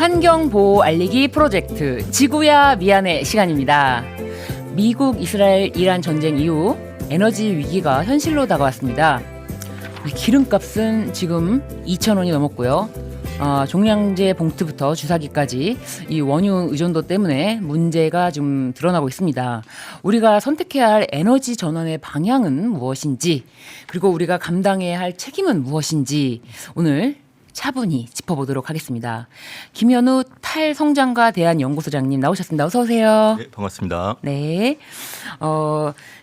환경보호 알리기 프로젝트 지구야 미안해 시간입니다. 미국, 이스라엘, 이란 전쟁 이후 에너지 위기가 현실로 다가왔습니다. 기름값은 지금 2,000원이 넘었고요. 종량제 봉투부터 주사기까지 이 원유 의존도 때문에 문제가 좀 드러나고 있습니다. 우리가 선택해야 할 에너지 전환의 방향은 무엇인지, 그리고 우리가 감당해야 할 책임은 무엇인지 오늘 차분히 짚어보도록 하겠습니다. 김현우 탈성장가 대한연구소장님 나오셨습니다. 어서 오세요. 네, 반갑습니다. 네.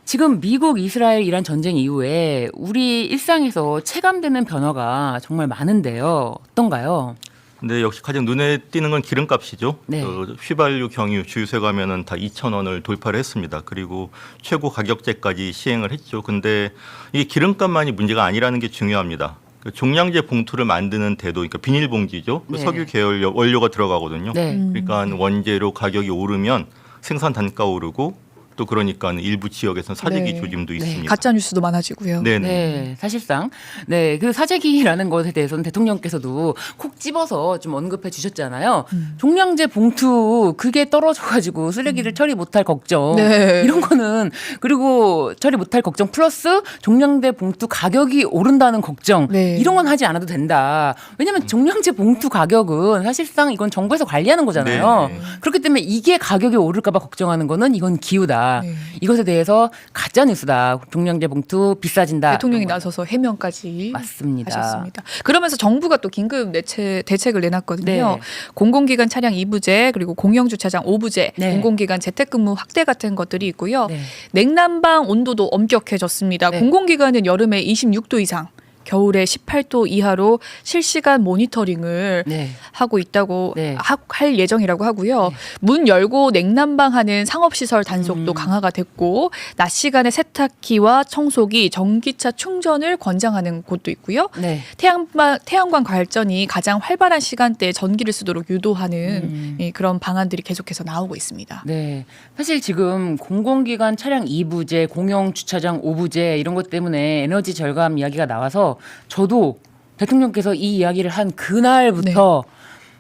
지금 미국, 이스라엘, 이란 전쟁 이후에 우리 일상에서 체감되는 변화가 정말 많은데요. 어떤가요? 근데 역시 가장 눈에 띄는 건 기름값이죠. 네. 휘발유, 경유, 주유소 가면은 다 2,000원을 돌파를 했습니다. 그리고 최고 가격제까지 시행을 했죠. 근데 이게 기름값만이 문제가 아니라는 게 중요합니다. 그 종량제 봉투를 만드는 데도, 그러니까 비닐봉지죠. 네. 석유 계열 원료가 들어가거든요. 네. 그러니까 원재료 가격이 오르면 생산 단가 오르고, 또 그러니까 일부 지역에서는 사재기 네. 조짐도 네. 있습니다. 가짜 뉴스도 많아지고요. 네네. 네, 사실상 그 사재기라는 것에 대해서는 대통령께서도 콕 집어서 좀 언급해 주셨잖아요. 종량제 봉투 그게 떨어져가지고 쓰레기를 처리 못할 걱정, 네. 이런 거는, 그리고 처리 못할 걱정 플러스 종량제 봉투 가격이 오른다는 걱정, 네. 이런 건 하지 않아도 된다. 왜냐하면 종량제 봉투 가격은 사실상 이건 정부에서 관리하는 거잖아요. 네. 그렇기 때문에 이게 가격이 오를까봐 걱정하는 거는 이건 기우다. 네. 이것에 대해서 가짜 뉴스다. 종량제 봉투 비싸진다. 대통령이 이런 거. 나서서 해명까지 맞습니다. 하셨습니다. 그러면서 정부가 또 긴급 대책을 내놨거든요. 네. 공공기관 차량 2부제, 그리고 공영주차장 5부제, 네. 공공기관 재택근무 확대 같은 것들이 있고요. 네. 냉난방 온도도 엄격해졌습니다. 네. 공공기관은 여름에 26도 이상, 겨울에 18도 이하로 실시간 모니터링을 네. 하고 있다고 네. 할 예정이라고 하고요. 문 열고 냉난방하는 상업시설 단속도 강화가 됐고, 낮 시간에 세탁기와 청소기, 전기차 충전을 권장하는 곳도 있고요. 네. 태양광 발전이 가장 활발한 시간대에 전기를 쓰도록 유도하는 그런 방안들이 계속해서 나오고 있습니다. 네. 사실 지금 공공기관 차량 2부제, 공영주차장 5부제 이런 것 때문에 에너지 절감 이야기가 나와서 저도 대통령께서 이 이야기를 한 그날부터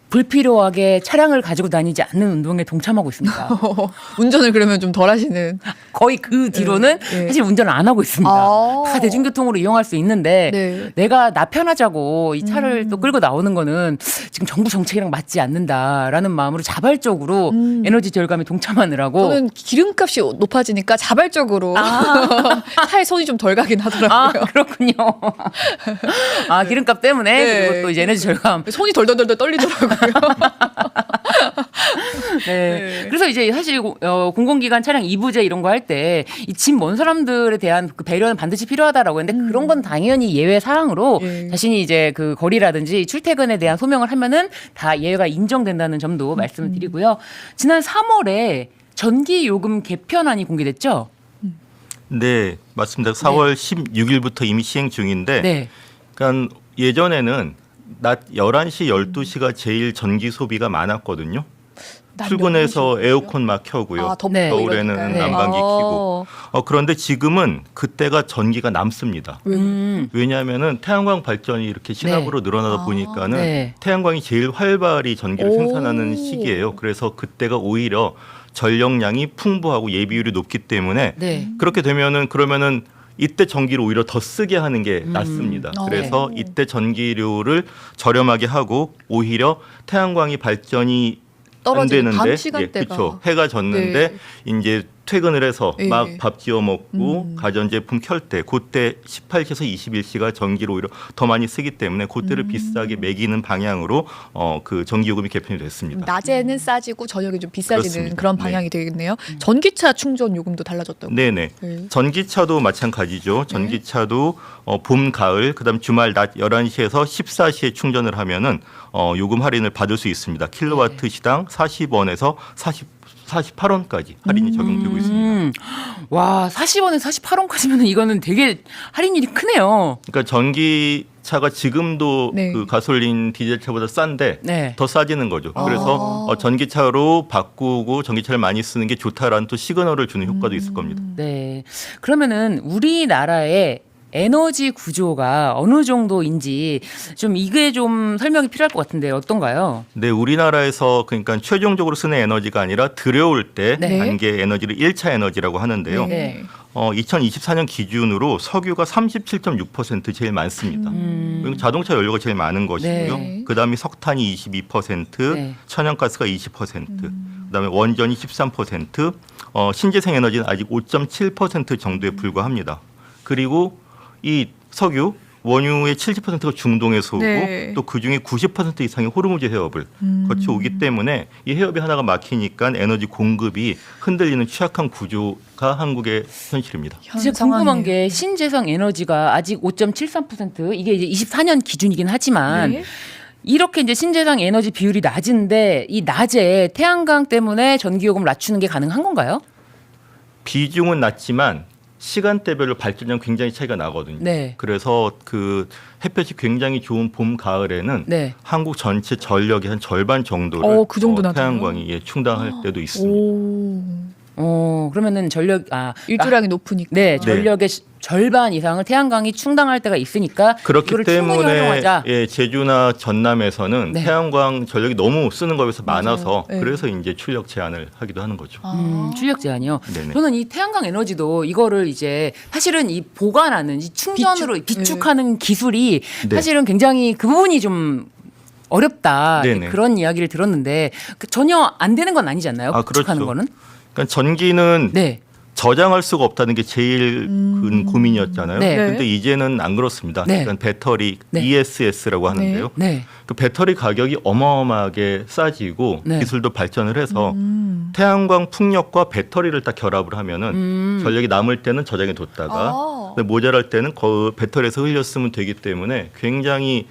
불필요하게 차량을 가지고 다니지 않는 운동에 동참하고 있습니다. 운전을 그러면 좀 덜 하시는. 거의 그 뒤로는 네. 사실 운전을 안 하고 있습니다. 아. 다 대중교통으로 이용할 수 있는데 네. 내가 나 편하자고 이 차를 또 끌고 나오는 거는 지금 정부 정책이랑 맞지 않는다라는 마음으로 자발적으로 에너지 절감에 동참하느라고. 저는 기름값이 높아지니까 자발적으로 차에 손이 좀 덜 가긴 하더라고요. 그렇군요. 기름값 때문에. 네. 그리고 또 이제 에너지 절감. 손이 덜덜덜 떨리더라고요. 네. 그래서 이제 사실 공공기관 차량 2부제 이런 거 할 때 이 집 먼 사람들에 대한 그 배려는 반드시 필요하다라고 했는데 그런 건 당연히 예외 사항으로 자신이 이제 그 거리라든지 출퇴근에 대한 소명을 하면은 다 예외가 인정된다는 점도 말씀을 드리고요. 지난 3월에 전기 요금 개편안이 공개됐죠? 네, 맞습니다. 4월 16일부터 이미 시행 중인데, 네. 그러니까 예전에는 낮 11시, 12시가 제일 전기 소비가 많았거든요. 출근해서 에어컨 막 켜고요. 덥고 네. 겨울에는 이러니까요. 난방기 켜고. 그런데 지금은 그때가 전기가 남습니다. 왜냐하면은 태양광 발전이 이렇게 시납으로 늘어나다 보니까는 네. 태양광이 제일 활발히 전기를 오. 생산하는 시기예요. 그래서 그때가 오히려 전력량이 풍부하고 예비율이 높기 때문에 네. 그렇게 되면은 그러면은 이때 전기를 오히려 더 쓰게 하는 게 낫습니다. 그래서 이때 전기료를 저렴하게 하고 오히려 태양광이 발전이 안 떨어지는 밤 되는데, 시간대가. 그렇죠. 해가 졌는데 이제 퇴근을 해서 예. 막 밥 지어 먹고 가전제품 켤 때 그때 18시에서 21시가 전기를 오히려 더 많이 쓰기 때문에 그때를 비싸게 매기는 방향으로 그 전기요금이 개편이 됐습니다. 낮에는 싸지고 저녁에 좀 비싸지는 그렇습니다. 그런 방향이 되겠네요. 전기차 충전 요금도 달라졌다고. 네네. 네. 전기차도 마찬가지죠. 전기차도 봄, 가을, 그다음 주말 낮 11시에서 14시에 충전을 하면은 요금 할인을 받을 수 있습니다. 킬로와트 시당 40원에서 48원까지 할인이 적용되고 있습니다. 와, 40원에서 48원까지면 이거는 되게 할인율이 크네요. 그러니까 전기차가 지금도 네. 그 가솔린 디젤차보다 싼데 네. 더 싸지는 거죠. 그래서 전기차로 바꾸고 전기차를 많이 쓰는 게 좋다라는 또 시그널을 주는 효과도 있을 겁니다. 네. 그러면은 우리나라의 에너지 구조가 어느 정도인지 좀 이게 좀 설명이 필요할 것 같은데 어떤가요? 네, 우리나라에서 그러니까 최종적으로 쓰는 에너지가 아니라 들여올 때 네. 단계 에너지를 1차 에너지라고 하는데요. 네. 2024년 기준으로 석유가 37.6% 제일 많습니다. 그리고 자동차 연료가 제일 많은 것이고요. 네. 그다음에 석탄이 22%, 네. 천연가스가 20%, 그다음에 원전이 13%, 신재생 에너지는 아직 5.7% 정도에 불과합니다. 그리고 이 석유 원유의 70%가 중동에서 오고 네. 또 그중에 90% 이상이 호르무즈 해협을 거쳐오기 때문에 이 해협이 하나가 막히니까 에너지 공급이 흔들리는 취약한 구조가 한국의 현실입니다. 이제 궁금한 게 신재생 에너지가 아직 5.73% 이게 이제 24년 기준이긴 하지만 네. 이렇게 이제 신재생 에너지 비율이 낮은데 이 낮에 태양광 때문에 전기요금 낮추는 게 가능한 건가요? 비중은 낮지만 시간대별로 발전량 굉장히 차이가 나거든요. 네. 그래서 그 햇볕이 굉장히 좋은 봄, 가을에는 네. 한국 전체 전력의 한 절반 정도를 그 정도나 돼요? 태양광이 충당할 때도 있습니다. 그러면은 일조량이 높으니까. 네, 전력의 절반 이상을 태양광이 충당할 때가 있으니까 그렇기 이거를 충분히 때문에 활용하자. 제주나 전남에서는 네. 태양광 전력이 너무 쓰는 거에 비해서 많아서 네. 그래서 이제 출력 제한을 하기도 하는 거죠. 출력 제한이요. 네네. 저는 이 태양광 에너지도 이거를 이제 사실은 이 보관하는 이 충전으로 비축하는 기술이 네. 사실은 굉장히 그 부분이 좀 어렵다 네네. 그런 이야기를 들었는데 전혀 안 되는 건 아니지 않나요? 비축하는 그렇죠. 거는? 그러니까 전기는 네. 저장할 수가 없다는 게 제일 큰 고민이었잖아요. 네. 근데 이제는 안 그렇습니다. 네. 그러니까 배터리 네. ESS라고 하는데요. 네. 그 배터리 가격이 어마어마하게 싸지고 네. 기술도 발전을 해서 태양광 풍력과 배터리를 딱 결합을 하면은 전력이 남을 때는 저장해 뒀다가 근데 모자랄 때는 그 배터리에서 흘렸으면 되기 때문에 굉장히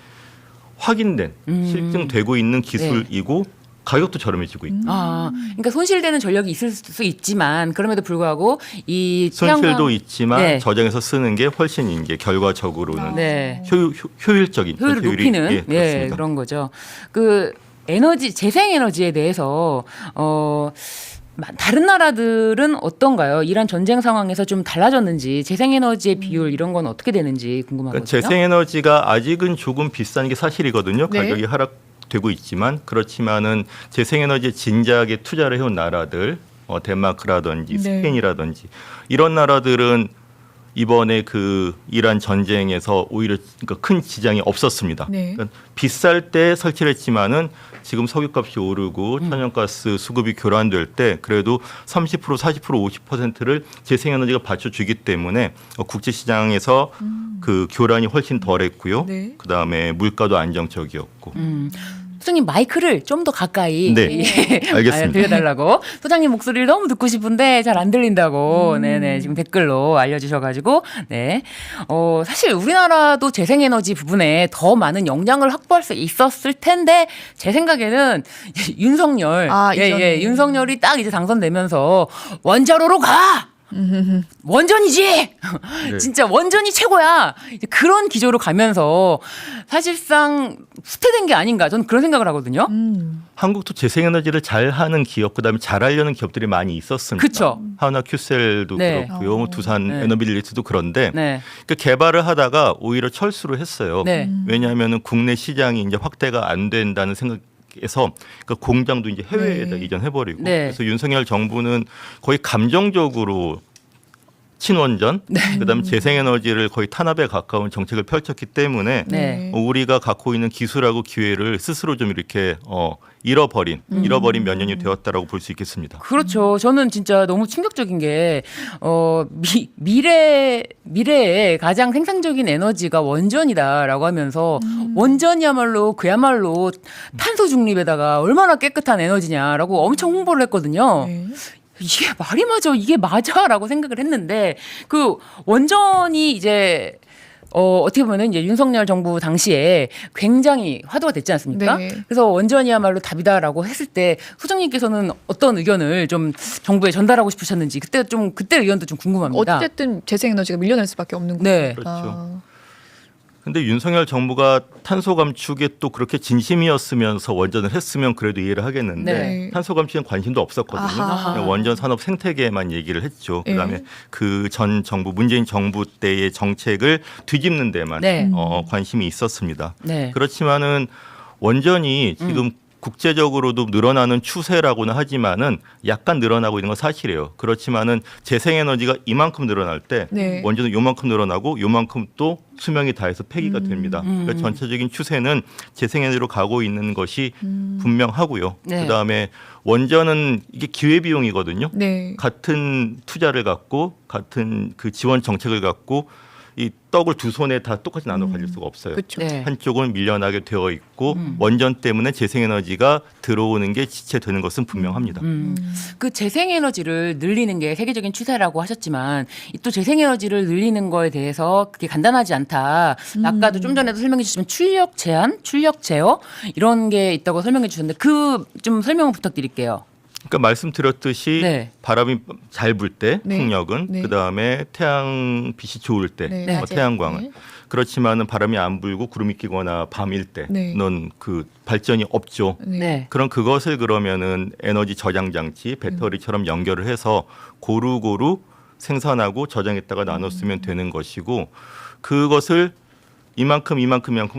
확인된 실증되고 있는 기술이고 가격도 저렴해지고 있고 그러니까 손실되는 전력이 있을 수 있지만 그럼에도 불구하고 이 손실도 태양광- 있지만 네. 저장해서 쓰는 게 훨씬 이제 결과적으로는 네. 효율적인 효율을 효율이, 높이는 그렇습니다. 그런 거죠. 그 에너지 재생 에너지에 대해서 다른 나라들은 어떤가요? 이란 전쟁 상황에서 좀 달라졌는지 재생 에너지의 비율 이런 건 어떻게 되는지 궁금하거든요. 그러니까 재생에너지가 아직은 조금 비싼 게 사실이거든요. 네. 가격이 하락되고 있지만 그렇지만은 재생에너지에 진지하게 투자를 해온 나라들, 덴마크라든지 네. 스페인이라든지 이런 나라들은 이번에 그 이란 전쟁에서 오히려 그러니까 큰 지장이 없었습니다. 네. 그러니까 비쌀 때 설치를 했지만은 지금 석유값이 오르고 천연가스 수급이 교란될 때 그래도 30%, 40%, 50%를 재생에너지가 받쳐주기 때문에 국제 시장에서 그 교란이 훨씬 덜했고요. 네. 그다음에 물가도 안정적이었고. 소장님 마이크를 좀 더 가까이 네, 알겠습니다. 들려달라고. 소장님 목소리를 너무 듣고 싶은데 잘 안 들린다고. 네네 지금 댓글로 알려주셔가지고 네. 사실 우리나라도 재생에너지 부분에 더 많은 역량을 확보할 수 있었을 텐데 제 생각에는 윤석열 이전에. 윤석열이 딱 이제 당선되면서 원자로로 가. 원전이지. 네. 진짜 원전이 최고야. 이제 그런 기조로 가면서 사실상 후퇴된 게 아닌가 저는 그런 생각을 하거든요. 한국도 재생에너지를 잘하는 기업 그다음에 잘하려는 기업들이 많이 있었습니다. 그쵸. 하나 큐셀도 네. 그렇고요. 뭐 두산 네. 에너빌리티도 그런데 네. 그 개발을 하다가 오히려 철수를 했어요. 네. 왜냐하면은 국내 시장이 이제 확대가 안 된다는 생각에서 그 공장도 이제 해외에다 네. 이전해버리고 네. 그래서 윤석열 정부는 거의 감정적으로 친원전, 그다음에 재생에너지를 거의 탄압에 가까운 정책을 펼쳤기 때문에 네. 우리가 갖고 있는 기술하고 기회를 스스로 좀 이렇게 잃어버린 몇 년이 되었다라고 볼 수 있겠습니다. 그렇죠. 저는 진짜 너무 충격적인 게 미래에 가장 생산적인 에너지가 원전이다라고 하면서 원전이야말로 그야말로 탄소 중립에다가 얼마나 깨끗한 에너지냐라고 엄청 홍보를 했거든요. 네. 이게 말이 맞아, 이게 맞아라고 생각을 했는데 그 원전이 이제 어떻게 보면은 이제 윤석열 정부 당시에 굉장히 화두가 됐지 않습니까? 네. 그래서 원전이야말로 답이다라고 했을 때 소장님께서는 어떤 의견을 좀 정부에 전달하고 싶으셨는지 그때 의견도 좀 궁금합니다. 어쨌든 재생에너지가 밀려날 수밖에 없는 거죠. 네. 그렇죠. 근데 윤석열 정부가 탄소 감축에 또 그렇게 진심이었으면서 원전을 했으면 그래도 이해를 하겠는데 네. 탄소 감축엔 관심도 없었거든요. 아하. 그냥 원전 산업 생태계에만 얘기를 했죠. 네. 그다음에 그 전 정부 문재인 정부 때의 정책을 뒤집는 데만 네. 관심이 있었습니다. 네. 그렇지만은 원전이 지금 국제적으로도 늘어나는 추세라고는 하지만은 약간 늘어나고 있는 건 사실이에요. 그렇지만은 재생에너지가 이만큼 늘어날 때 네. 원전은 요만큼 늘어나고 요만큼 또 수명이 다해서 폐기가 됩니다. 그러니까 전체적인 추세는 재생에너지로 가고 있는 것이 분명하고요. 네. 그다음에 원전은 이게 기회비용이거든요. 네. 같은 투자를 갖고 같은 그 지원 정책을 갖고 이 떡을 두 손에 다 똑같이 나눠 가질 수가 없어요. 그렇죠. 네. 한쪽은 밀려나게 되어 있고 원전 때문에 재생에너지가 들어오는 게 지체되는 것은 분명합니다. 그 재생에너지를 늘리는 게 세계적인 추세라고 하셨지만 이또 재생에너지를 늘리는 거에 대해서 그게 간단하지 않다. 아까도 좀 전에도 설명해 주시면 출력 제한, 출력 제어 이런 게 있다고 설명해 주셨는데 그 좀 설명을 부탁드릴게요. 그러니까 말씀드렸듯이 네. 바람이 잘 불 때 네. 풍력은 네. 그다음에 태양빛이 좋을 때 네, 맞아요. 태양광은 네. 그렇지만은 바람이 안 불고 구름이 끼거나 밤일 네. 때는 그 발전이 없죠. 네. 그럼 그것을 그러면은 에너지 저장 장치 배터리처럼 연결을 해서 고루고루 생산하고 저장했다가 나눴으면 되는 것이고 그것을 이만큼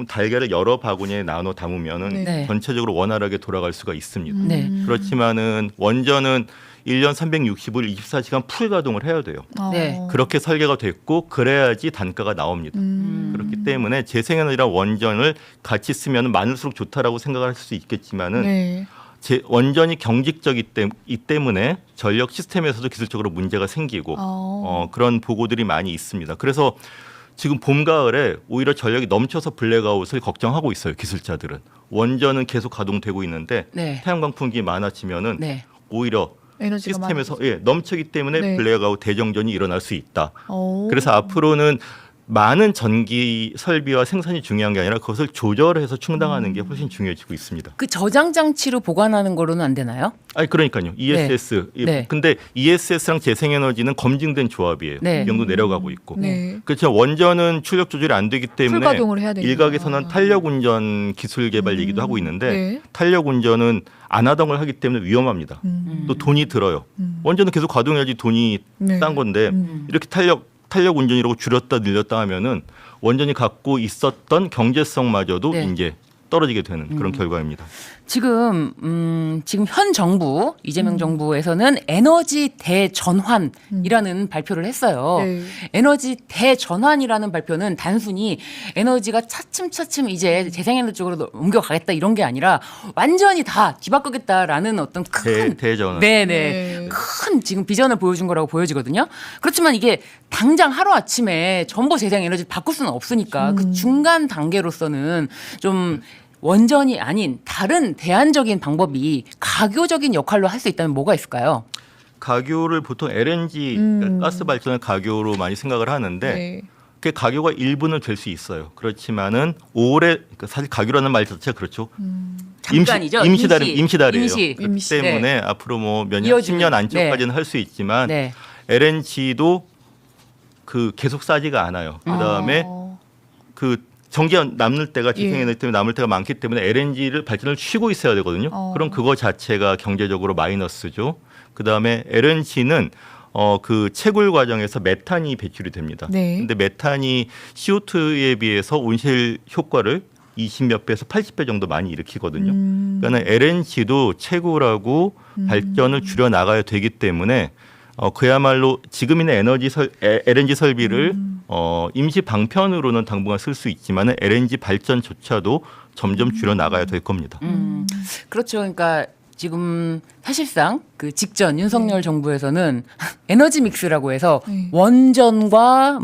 달걀을 여러 바구니에 나눠 담으면은 네. 전체적으로 원활하게 돌아갈 수가 있습니다. 네. 그렇지만은 원전은 1년 360일 24시간 풀 가동을 해야 돼요. 네. 그렇게 설계가 됐고 그래야지 단가가 나옵니다. 그렇기 때문에 재생에너지랑 원전을 같이 쓰면 많을수록 좋다라고 생각을 할 수 있겠지만은 네. 원전이 경직적이기 때문에 전력 시스템에서도 기술적으로 문제가 생기고 그런 보고들이 많이 있습니다. 그래서 지금 봄 가을에 오히려 전력이 넘쳐서 블랙아웃을 걱정하고 있어요. 기술자들은 원전은 계속 가동되고 있는데 네. 태양광 풍기 많아지면은 네. 오히려 에너지가 시스템에서 넘치기 때문에 네. 블랙아웃 대정전이 일어날 수 있다. 오. 그래서 앞으로는 많은 전기 설비와 생산이 중요한 게 아니라 그것을 조절해서 충당하는 게 훨씬 중요해지고 있습니다. 그 저장 장치로 보관하는 거로는 안 되나요? 아니 그러니까요. ESS. 네. 근데 ESS랑 재생에너지는 검증된 조합이에요. 네. 비용도 내려가고 있고. 네. 그렇죠. 원전은 출력 조절이 안 되기 때문에 풀가동을 해야 되니까. 일각에서는 탄력 운전 기술 개발 얘기도 하고 있는데 네. 탄력 운전은 안 하던 걸 하기 때문에 위험합니다. 또 돈이 들어요. 원전은 계속 가동해야지 돈이 네. 딴 건데 이렇게 탄력 운전이라고 줄였다 늘렸다 하면은 원전이 갖고 있었던 경제성마저도 네. 이제 떨어지게 되는 그런 결과입니다. 지금 현 정부 이재명 정부에서는 에너지 대전환이라는 발표를 했어요. 네. 에너지 대전환이라는 발표는 단순히 에너지가 차츰차츰 이제 재생에너지 쪽으로 옮겨가겠다 이런 게 아니라 완전히 다 뒤바꾸겠다라는 어떤 큰 대전환. 네네 네. 큰 지금 비전을 보여준 거라고 보여지거든요. 그렇지만 이게 당장 하루 아침에 전부 재생에너지 바꿀 수는 없으니까 그 중간 단계로서는 좀 원전이 아닌 다른 대안적인 방법이 가교적인 역할로 할 수 있다면 뭐가 있을까요? 가교를 보통 LNG 그러니까 가스 발전을 가교로 많이 생각을 하는데 네. 그 가교가 일부는 될 수 있어요. 그렇지만은 오래 그러니까 사실 가교라는 말 자체가 그렇죠. 잠깐이죠. 임시달이에요. 임시. 그렇기 때문에 앞으로 뭐 몇 년, 이어지는. 10년 안쪽까지는 할 수 있지만 네. LNG도 그 계속 싸지가 않아요. 그다음에 그 전기가 남을 때가 재생에너지 때문에 남을 때가 많기 때문에 LNG를 발전을 쉬고 있어야 되거든요. 그럼 그거 자체가 경제적으로 마이너스죠. 그다음에 LNG는 그 채굴 과정에서 메탄이 배출이 됩니다. 네. 근데 메탄이 CO2에 비해서 온실 효과를 20몇 배에서 80배 정도 많이 일으키거든요. 그러니까 LNG도 채굴하고 발전을 줄여 나가야 되기 때문에 그야말로 지금 있는 LNG 설비를 임시 방편으로는 당분간 쓸 수 있지만 LNG 발전조차도 점점 줄여 나가야 될 겁니다. 그렇죠. 그러니까 지금 사실상 그 직전 윤석열 정부에서는 에너지 믹스라고 해서 원전과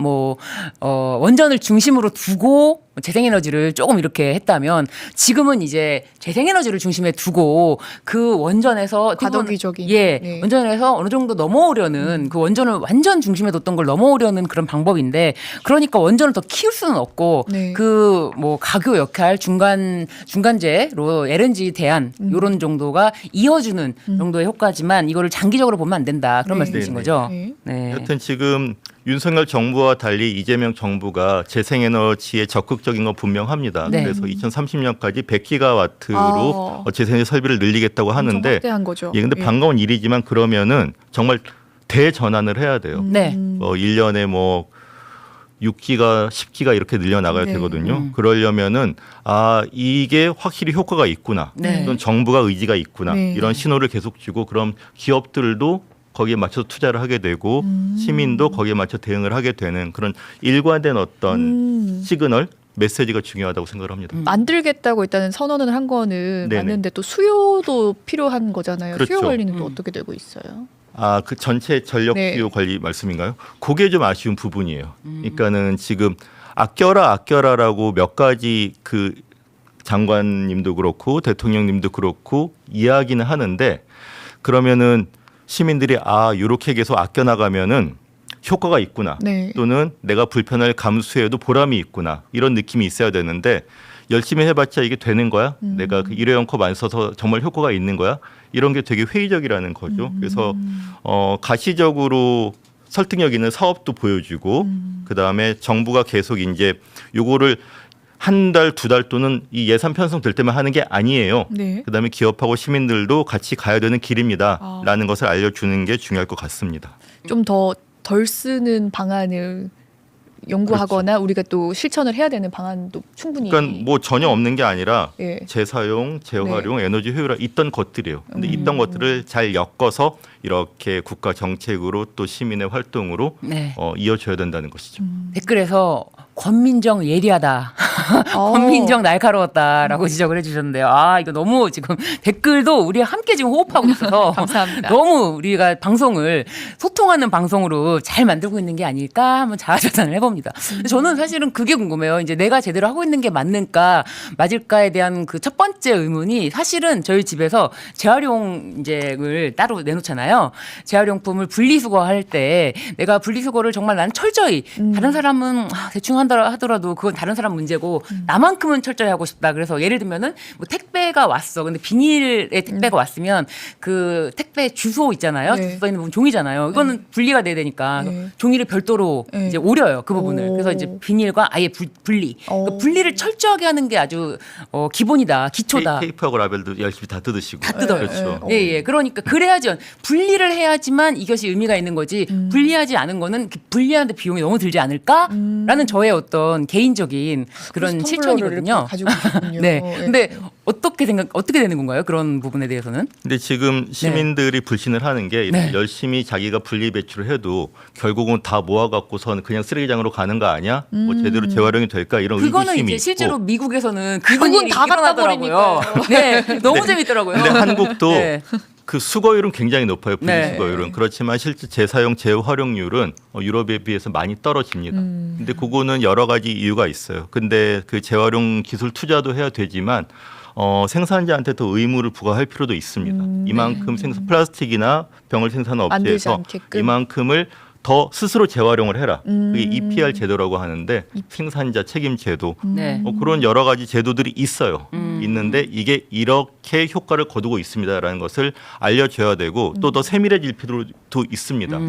원전을 중심으로 두고 재생에너지를 조금 이렇게 했다면 지금은 이제 재생에너지를 중심에 두고 그 원전에서 과도기적인 네. 원전에서 어느 정도 넘어오려는 그 원전을 완전 중심에 뒀던 걸 넘어오려는 그런 방법인데 그러니까 원전을 더 키울 수는 없고 네. 그 가교 역할 중간재로 LNG 대안 이런 정도가 이어주는 정도의 효과지만 이거를 장기적으로 보면 안 된다 그런 네. 말씀이신 네, 거죠. 네. 네. 여튼 지금 윤석열 정부와 달리 이재명 정부가 재생에너지에 적극적인 건 분명합니다. 네. 그래서 2030년까지 100기가와트로 재생에너지 설비를 늘리겠다고 하는데 확대한 거죠. 예, 근데 반가운 일이지만 그러면은 정말 대전환을 해야 돼요. 네. 1년에 뭐 6기가, 10기가 이렇게 늘려나가야 네. 되거든요. 그러려면은 이게 확실히 효과가 있구나. 네. 또는 정부가 의지가 있구나. 네. 이런 신호를 계속 주고 그럼 기업들도 거기에 맞춰서 투자를 하게 되고 시민도 거기에 맞춰 대응을 하게 되는 그런 일관된 어떤 시그널, 메시지가 중요하다고 생각을 합니다. 만들겠다고 일단은 선언을 한 거는 네네. 맞는데 또 수요도 필요한 거잖아요. 수요 그렇죠. 관리는 또 어떻게 되고 있어요? 그 전체 전력 네. 수요 관리 말씀인가요? 그게 좀 아쉬운 부분이에요. 그러니까는 지금 아껴라라고 몇 가지 그 장관님도 그렇고 대통령님도 그렇고 이야기는 하는데 그러면은 시민들이 이렇게 계속 아껴 나가면은 효과가 있구나. 네. 또는 내가 불편을 감수해도 보람이 있구나. 이런 느낌이 있어야 되는데 열심히 해봤자 이게 되는 거야? 내가 그 일회용 컵 안 써서 정말 효과가 있는 거야? 이런 게 되게 회의적이라는 거죠. 그래서 가시적으로 설득력 있는 사업도 보여주고 그다음에 정부가 계속 이제 요거를 한 달, 두 달 또는 이 예산 편성될 때만 하는 게 아니에요. 네. 그다음에 기업하고 시민들도 같이 가야 되는 길입니다라는 것을 알려주는 게 중요할 것 같습니다. 좀 더 덜 쓰는 방안을 연구하거나 우리가 또 실천을 해야 되는 방안도 충분히. 그러니까 뭐 전혀 없는 게 아니라 예. 재사용, 재활용, 에너지 효율화 있던 것들이에요. 근데 있던 것들을 잘 엮어서 이렇게 국가 정책으로 또 시민의 활동으로 네. 이어져야 된다는 것이죠. 댓글에서 권민정 예리하다. 권민정 날카로웠다라고 지적을 해주셨는데요. 이거 너무 지금 댓글도 우리 함께 지금 호흡하고 있어서 감사합니다. 너무 우리가 방송을 소통하는 방송으로 잘 만들고 있는 게 아닐까 한번 자아자찬을 해봅니다. 근데 저는 사실은 그게 궁금해요. 이제 내가 제대로 하고 있는 게 맞을까에 대한 그 첫 번째 의문이 사실은 저희 집에서 재활용제를 따로 내놓잖아요. 재활용품을 분리수거할 때 내가 분리수거를 정말 난 철저히 다른 사람은 대충 한다 하더라도 그건 다른 사람 문제고 나만큼은 철저히 하고 싶다. 그래서 예를 들면은 뭐 택배가 왔어. 근데 비닐에 택배가 왔으면 그 택배 주소 있잖아요. 네. 주소 써 있는 부분 종이잖아요. 이거는 분리가 돼야 되니까 네. 종이를 별도로 네. 이제 오려요. 그 부분을. 오. 그래서 이제 비닐과 아예 분리. 그러니까 분리를 철저하게 하는 게 아주 기본이다. 기초다. 테이프하고 라벨도 열심히 다 뜯으시고. 다 뜯어요. 그렇죠. 예. 그러니까 그래야지 분리를 해야지만 이것이 의미가 있는 거지. 분리하지 않은 거는 분리하는데 비용이 너무 들지 않을까라는 저의 어떤 개인적인 그런 텀블러를 실천이거든요. 이렇게 가지고 계시군요. 네. 예. 근데 어떻게 되는 건가요? 그런 부분에 대해서는? 근데 지금 시민들이 불신을 하는 게 이렇게 네. 열심히 자기가 분리 배출을 해도 결국은 다 모아갖고선 그냥 쓰레기장으로 가는 거 아니야? 뭐 제대로 재활용이 될까 이런 그거는 의구심이 이제 실제로 있고. 미국에서는 그런 그건 일이 다 갖다 일어나더라고요. 네, 너무 재밌더라고요. 근데 한국도 네. 그 수거율은 굉장히 높아요. 분리 네. 수거율은. 그렇지만 실제 재사용, 재활용률은 유럽에 비해서 많이 떨어집니다. 근데 그거는 여러 가지 이유가 있어요. 근데 그 재활용 기술 투자도 해야 되지만 생산자한테 더 의무를 부과할 필요도 있습니다. 이만큼 플라스틱이나 병을 생산하는 만들지 업체에서 않게끔. 이만큼을 더 스스로 재활용을 해라. 그게 EPR 제도라고 하는데 생산자 책임 제도. 네. 그런 여러 가지 제도들이 있어요. 있는데 이게 이렇게 효과를 거두고 있습니다라는 것을 알려줘야 되고 또 더 세밀해질 필요도 있습니다.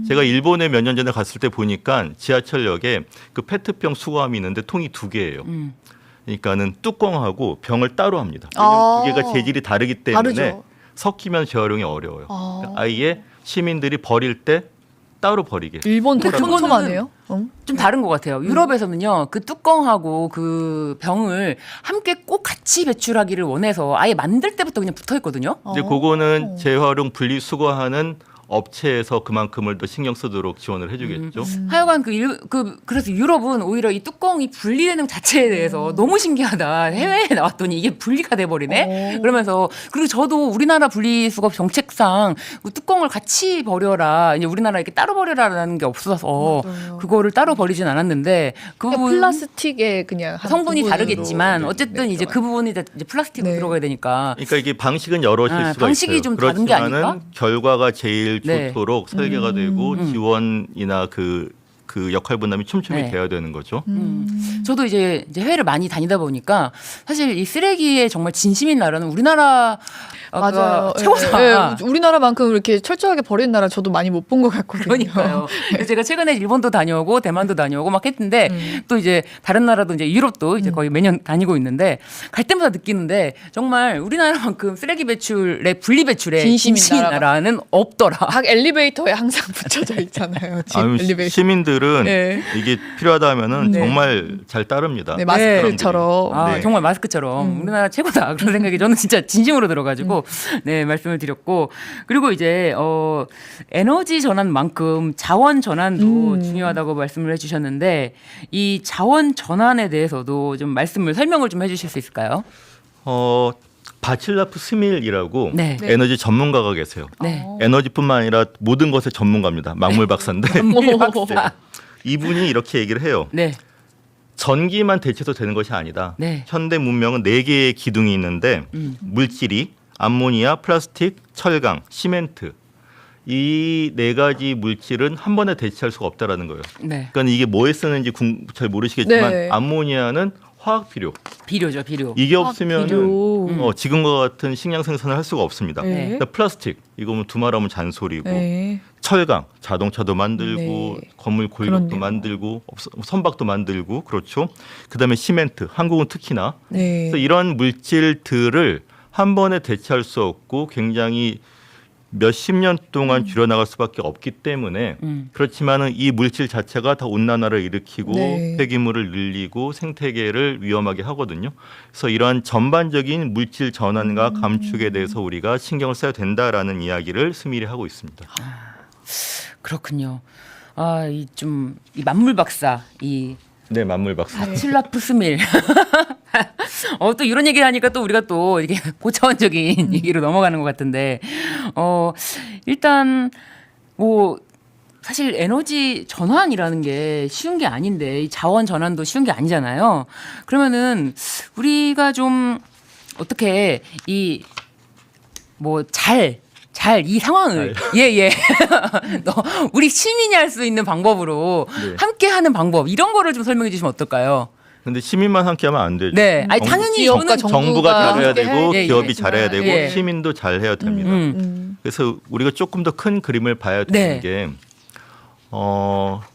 제가 일본에 몇 년 전에 갔을 때 보니까 지하철역에 그 페트병 수거함이 있는데 통이 2개예요. 그러니까는 뚜껑하고 병을 따로 합니다. 왜냐하면 두 개가 재질이 다르기 때문에 다르죠. 섞이면 재활용이 어려워요. 그러니까 아예 시민들이 버릴 때 따로 버리게. 일본 더 근데 그거는 촘촘하네요. 좀 다른 것 같아요. 유럽에서는요, 그 뚜껑하고 그 병을 함께 꼭 같이 배출하기를 원해서 아예 만들 때부터 그냥 붙어 있거든요. 이제 그거는 재활용 분리 수거하는 업체에서 그만큼을 더 신경 쓰도록 지원을 해주겠죠. 하여간 그래서 유럽은 오히려 이 뚜껑이 분리되는 것 자체에 대해서 너무 신기하다. 해외에 나왔더니 이게 분리가 돼버리네. 그러면서 그리고 저도 우리나라 분리수거 정책상 그 뚜껑을 같이 버려라. 이제 우리나라 이렇게 따로 버려라라는 게 없어서 맞아요. 그거를 따로 버리진 않았는데 그 그냥 부분 플라스틱에 그냥 한 성분이 부분으로 다르겠지만 네, 어쨌든 네, 이제 그 부분이 다 이제 플라스틱으로 네. 들어가야 되니까. 그러니까 이게 방식은 여러실 수가 방식이 있어요. 좀 다른 게 그렇지만은 아닐까? 결과가 제일 네. 좋도록 설계가 되고 지원이나 그 역할 분담이 촘촘히 네. 돼야 되는 거죠. 저도 이제 해외를 많이 다니다 보니까 사실 이 쓰레기에 정말 진심인 나라는 우리나라 맞아요. 최고다. 예, 우리나라만큼 이렇게 철저하게 버리는 나라 저도 많이 못 본 것 같거든요. 그러니까요. 그래서 제가 최근에 일본도 다녀오고 대만도 다녀오고 막 했는데 또 이제 다른 나라도 이제 유럽도 이제 거의 매년 다니고 있는데 갈 때마다 느끼는데 정말 우리나라만큼 쓰레기 배출의 분리 배출에 진심인 진심인 나라는 없더라. 각 엘리베이터에 항상 붙여져 있잖아요. 집 아유, 엘리베이터. 시민들은 네. 이게 필요하다면은 네. 정말 잘 따릅니다. 네, 마스크처럼. 아, 네. 정말 마스크처럼 우리나라 최고다 그런 생각이 저는 진짜 진심으로 들어가지고 네 말씀을 드렸고 그리고 이제 에너지 전환만큼 자원 전환도 중요하다고 말씀을 해주셨는데 이 자원 전환에 대해서도 좀 설명을 좀 해주실 수 있을까요? 바칠라프 스밀이라고 네. 에너지 전문가가 계세요. 네. 에너지뿐만 아니라 모든 것의 전문가입니다. 막물 박사인데 박사. 이분이 이렇게 얘기를 해요. 네. 전기만 대체해서 되는 것이 아니다. 네. 현대 문명은 4개의 기둥이 있는데 물질이 암모니아, 플라스틱, 철강, 시멘트 이 4가지 물질은 한 번에 대체할 수가 없다라는 거예요. 네. 그러니까 이게 뭐에 쓰는지 잘 모르시겠지만 네. 암모니아는 화학 필요. 비료죠, 비료. 이게 없으면은 필요. 지금과 같은 식량 생산을 할 수가 없습니다. 네. 그러니까 플라스틱 이거 뭐 두말하면 잔소리고 네. 철강 자동차도 만들고 네. 건물 골격도 그렇네요. 만들고 선박도 만들고 그렇죠. 그다음에 시멘트 한국은 특히나 네. 그래서 이런 물질들을 한 번에 대체할 수 없고 굉장히 몇십 년 동안 줄여나갈 수밖에 없기 때문에 그렇지만은 이 물질 자체가 다 온난화를 일으키고 네. 폐기물을 늘리고 생태계를 위험하게 하거든요. 그래서 이러한 전반적인 물질 전환과 감축에 대해서 우리가 신경을 써야 된다라는 이야기를 스밀이 하고 있습니다. 그렇군요. 이 만물 박사 네, 만물 박사. 바칠라프 스밀. 또 이런 얘기 하니까 또 우리가 또 이게 고차원적인 얘기로 넘어가는 것 같은데, 일단 뭐 사실 에너지 전환이라는 게 쉬운 게 아닌데 이 자원 전환도 쉬운 게 아니잖아요. 그러면은 우리가 좀 어떻게 이 상황을 예. 우리 시민이 할 수 있는 방법으로 네. 함께 하는 방법 이런 거를 좀 설명해 주시면 어떨까요? 근데 시민만 함께하면 안 되죠. 네. 아니 당연히 이거는 정부가 잘해야 되고 함께 해. 기업이 잘해야 되고 예. 시민도 잘해야 됩니다. 그래서 우리가 조금 더 큰 그림을 봐야 되는 네. 게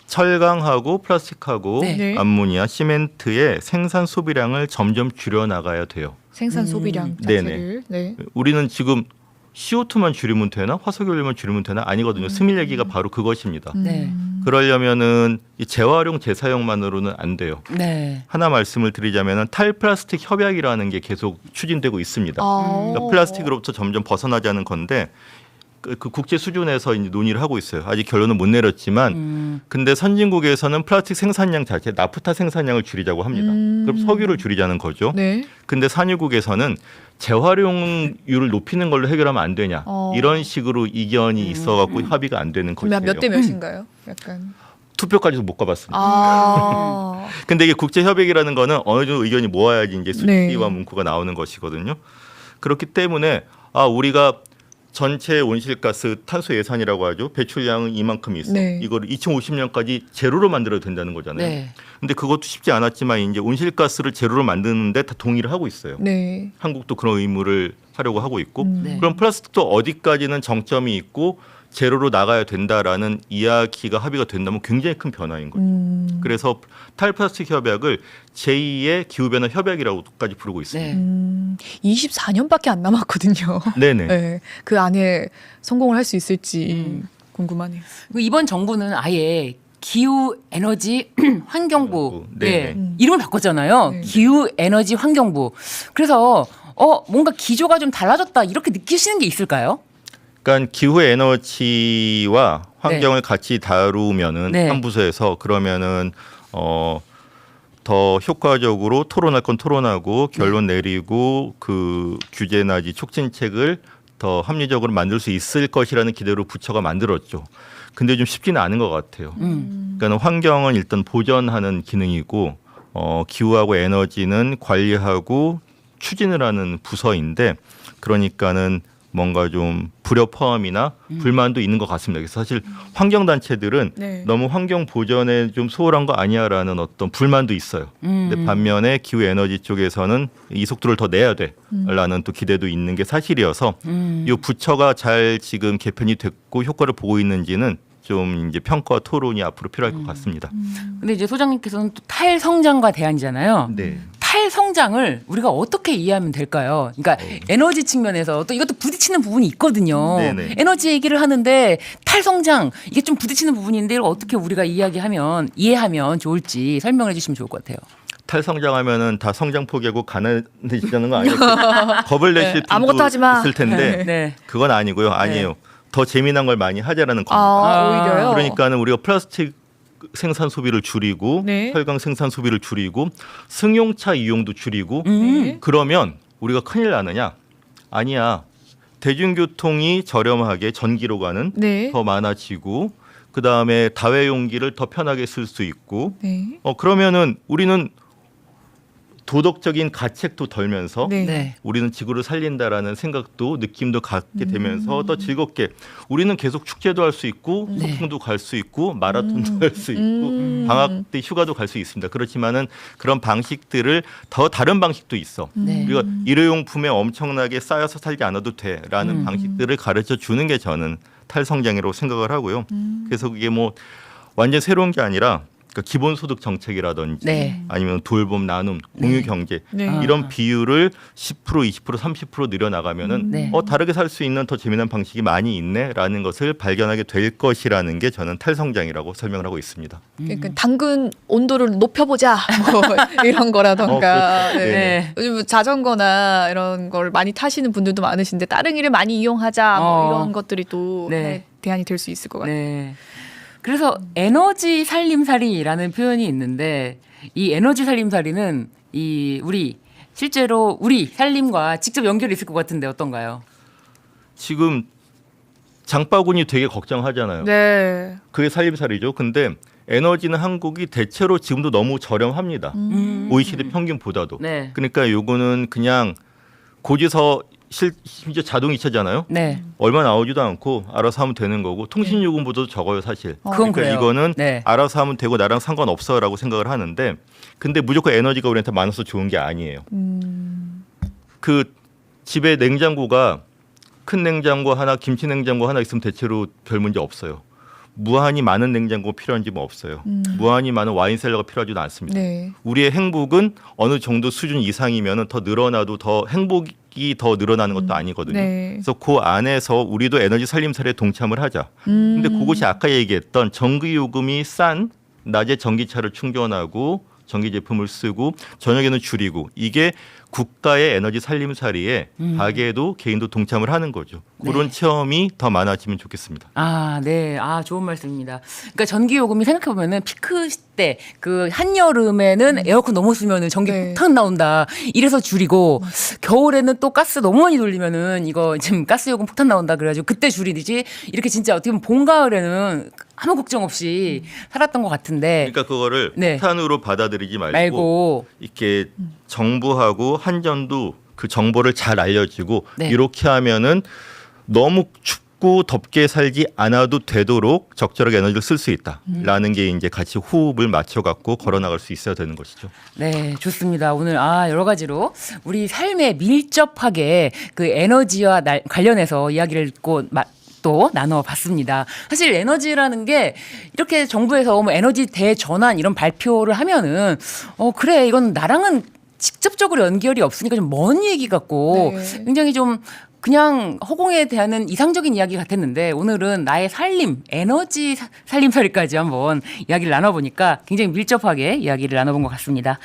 철강하고 플라스틱하고 네. 암모니아, 시멘트의 생산 소비량을 점점 줄여 나가야 돼요. 생산 소비량 네네. 자체를. 네. 우리는 지금 CO2만 줄이면 되나 화석연료만 줄이면 되나 아니거든요. 스밀 얘기가 바로 그것입니다. 네. 그러려면은 이 재활용 재사용만으로는 안 돼요. 네. 하나 말씀을 드리자면은 탈플라스틱 협약이라는 게 계속 추진되고 있습니다. 아. 그러니까 플라스틱으로부터 점점 벗어나자는 건데 그 국제 수준에서 이제 논의를 하고 있어요. 아직 결론은 못 내렸지만, 근데 선진국에서는 플라스틱 생산량 자체, 나프타 생산량을 줄이자고 합니다. 그럼 석유를 줄이자는 거죠. 네. 근데 산유국에서는 재활용률을 높이는 걸로 해결하면 안 되냐 이런 식으로 이견이 있어갖고 합의가 안 되는 것이에요. 그러면 몇 대 몇인가요? 약간. 투표까지도 못 가봤습니다. 아. 근데 이게 국제 협약이라는 거는 어느 정도 의견이 모아야지 이제 수치와 네. 문구가 나오는 것이거든요. 그렇기 때문에 우리가 전체 온실가스 탄소 예산이라고 하죠. 배출량은 이만큼 있어. 네. 이거를 2050년까지 제로로 만들어야 된다는 거잖아요. 네. 근데 그것도 쉽지 않았지만 이제 온실가스를 제로로 만드는데 다 동의를 하고 있어요. 네. 한국도 그런 의무를 하려고 하고 있고 네. 그럼 플라스틱도 어디까지는 정점이 있고 제로로 나가야 된다라는 이야기가 합의가 된다면 굉장히 큰 변화인 거죠. 그래서 탈플라스틱 협약을 제2의 기후변화 협약이라고까지 부르고 있습니다. 네. 24년밖에 안 남았거든요. 네네. 네. 그 안에 성공을 할 수 있을지 궁금하네요. 이번 정부는 아예 기후 에너지 환경부 네네. 이름을 바꿨잖아요. 네. 기후 에너지 환경부. 그래서 뭔가 기조가 좀 달라졌다 이렇게 느끼시는 게 있을까요? 그러니까 기후 에너지와 환경을 같이 다루면은 네. 한 부서에서 그러면은 더 효과적으로 토론할 건 토론하고 결론 내리고 그 규제 나지 촉진책을 더 합리적으로 만들 수 있을 것이라는 기대로 부처가 만들었죠. 근데 좀 쉽지는 않은 것 같아요. 그러니까 환경은 일단 보전하는 기능이고 기후하고 에너지는 관리하고 추진을 하는 부서인데 그러니까는 뭔가 좀 불협 포함이나 불만도 있는 것 같습니다. 그래서 사실 환경단체들은 네. 너무 환경 보전에 좀 소홀한 거 아니야라는 어떤 불만도 있어요. 근데 반면에 기후 에너지 쪽에서는 이 속도를 더 내야 돼라는 또 기대도 있는 게 사실이어서 이 부처가 잘 지금 개편이 됐고 효과를 보고 있는지는 좀 이제 평가 토론이 앞으로 필요할 것 같습니다. 근데 이제 소장님께서는 또 탈성장과 대안이잖아요. 네. 탈성장을 우리가 어떻게 이해하면 될까요? 그러니까 에너지 측면에서 또 이것도 부딪히는 부분이 있거든요. 네네. 에너지 얘기를 하는데 탈성장 이게 좀 부딪히는 부분인데 이걸 어떻게 우리가 이해하면 좋을지 설명해 주시면 좋을 것 같아요. 탈성장하면은 다 성장 포기하고 가난해지자는 거 아니에요? 겁을 내실 분도 아무것도 하지 마. 있을 텐데 네. 그건 아니고요. 아니에요. 더 재미난 걸 많이 하자라는 겁니다. 오히려요. 그러니까는 우리가 플라스틱 생산 소비를 줄이고 네. 혈강 생산 소비를 줄이고 승용차 이용도 줄이고 네. 그러면 우리가 큰일 나느냐? 아니야. 대중교통이 저렴하게 전기로 가는 네. 더 많아지고 그다음에 다회용기를 더 편하게 쓸 수 있고 네. 그러면은 우리는 도덕적인 가책도 덜면서 네. 네. 우리는 지구를 살린다라는 생각도 느낌도 갖게 되면서 더 즐겁게 우리는 계속 축제도 할 수 있고 네. 소풍도 갈 수 있고 마라톤도 할 수 있고 방학 때 휴가도 갈 수 있습니다. 그렇지만은 그런 방식들을 더 다른 방식도 있어. 네. 우리가 일회용품에 엄청나게 쌓여서 살지 않아도 돼라는 방식들을 가르쳐 주는 게 저는 탈성장이라고 생각을 하고요. 그래서 그게 뭐 완전 새로운 게 아니라 그러니까 기본소득 정책이라든지 네. 아니면 돌봄 나눔 공유 경제 네. 이런 비율을 10% 20% 30% 늘려나가면은 네. 다르게 살 수 있는 더 재미난 방식이 많이 있네라는 것을 발견하게 될 것이라는 게 저는 탈성장이라고 설명을 하고 있습니다. 그러니까 당근 온도를 높여보자 뭐 이런 거라던가. 그렇죠. 네. 네. 요즘 자전거나 이런 걸 많이 타시는 분들도 많으신데 따릉이를 많이 이용하자 뭐 이런 것들이 또 네. 대안이 될 수 있을 것 같아요. 네. 그래서 에너지 살림살이라는 표현이 있는데 이 에너지 살림살이는 실제로 우리 살림과 직접 연결이 있을 것 같은데 어떤가요? 지금 장바구니 되게 걱정하잖아요. 네. 그게 살림살이죠. 근데 에너지는 한국이 대체로 지금도 너무 저렴합니다. OECD 평균보다도. 네. 그러니까 요거는 그냥 고지서 심지어 자동이체잖아요. 네. 얼마 나오지도 않고 알아서 하면 되는 거고 통신 요금보다도 적어요 사실. 그건 그러니까 그래요. 이거는 네. 알아서 하면 되고 나랑 상관없어라고 생각을 하는데 근데 무조건 에너지가 우리한테 많아서 좋은 게 아니에요. 그 집에 냉장고가 큰 냉장고 하나, 김치 냉장고 하나 있으면 대체로 별 문제 없어요. 무한히 많은 냉장고 필요한 집은 없어요. 무한히 많은 와인 셀러가 필요하지도 않습니다. 네. 우리의 행복은 어느 정도 수준 이상이면 더 늘어나도 더 행복이 더 늘어나는 것도 아니거든요. 네. 그래서 그 안에서 우리도 에너지 살림살이에 동참을 하자. 근데 그것이 아까 얘기했던 전기요금이 싼 낮에 전기차를 충전하고 전기 제품을 쓰고 저녁에는 줄이고 이게 국가의 에너지 살림살이에 가게도 개인도 동참을 하는 거죠. 그런 네. 체험이 더 많아지면 좋겠습니다. 네. 좋은 말씀입니다. 그러니까 전기 요금이 생각해 보면은 피크 때 그 한여름에는 에어컨 너무 쓰면은 전기 네. 폭탄 나온다. 이래서 줄이고 겨울에는 또 가스 너무 많이 돌리면은 이거 지금 가스 요금 폭탄 나온다 그래가지고 그때 줄이듯이 이렇게 진짜 어떻게 보면 봄 가을에는 아무 걱정 없이 살았던 것 같은데 그러니까 그거를 네. 폭탄으로 받아들이지 말고 이렇게 정부하고 한전도 그 정보를 잘 알려주고 네. 이렇게 하면은 너무 춥고 덥게 살지 않아도 되도록 적절하게 에너지를 쓸 수 있다라는 게 이제 같이 호흡을 맞춰갖고 걸어나갈 수 있어야 되는 것이죠. 네, 좋습니다. 오늘 여러 가지로 우리 삶에 밀접하게 그 에너지와 관련해서 이야기를 또 나눠봤습니다. 사실 에너지라는 게 이렇게 정부에서 뭐 에너지 대전환 이런 발표를 하면은 그래 이건 나랑은 직접적으로 연결이 없으니까 좀 먼 얘기 같고 네. 굉장히 좀 그냥 허공에 대한 이상적인 이야기 같았는데 오늘은 나의 살림, 에너지 살림살이까지 한번 이야기를 나눠보니까 굉장히 밀접하게 이야기를 나눠본 것 같습니다.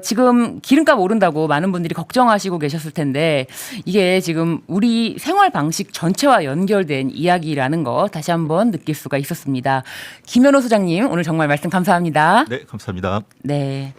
지금 기름값 오른다고 많은 분들이 걱정하시고 계셨을 텐데 이게 지금 우리 생활 방식 전체와 연결된 이야기라는 거 다시 한번 느낄 수가 있었습니다. 김현호 소장님 오늘 정말 말씀 감사합니다. 네, 감사합니다. 네.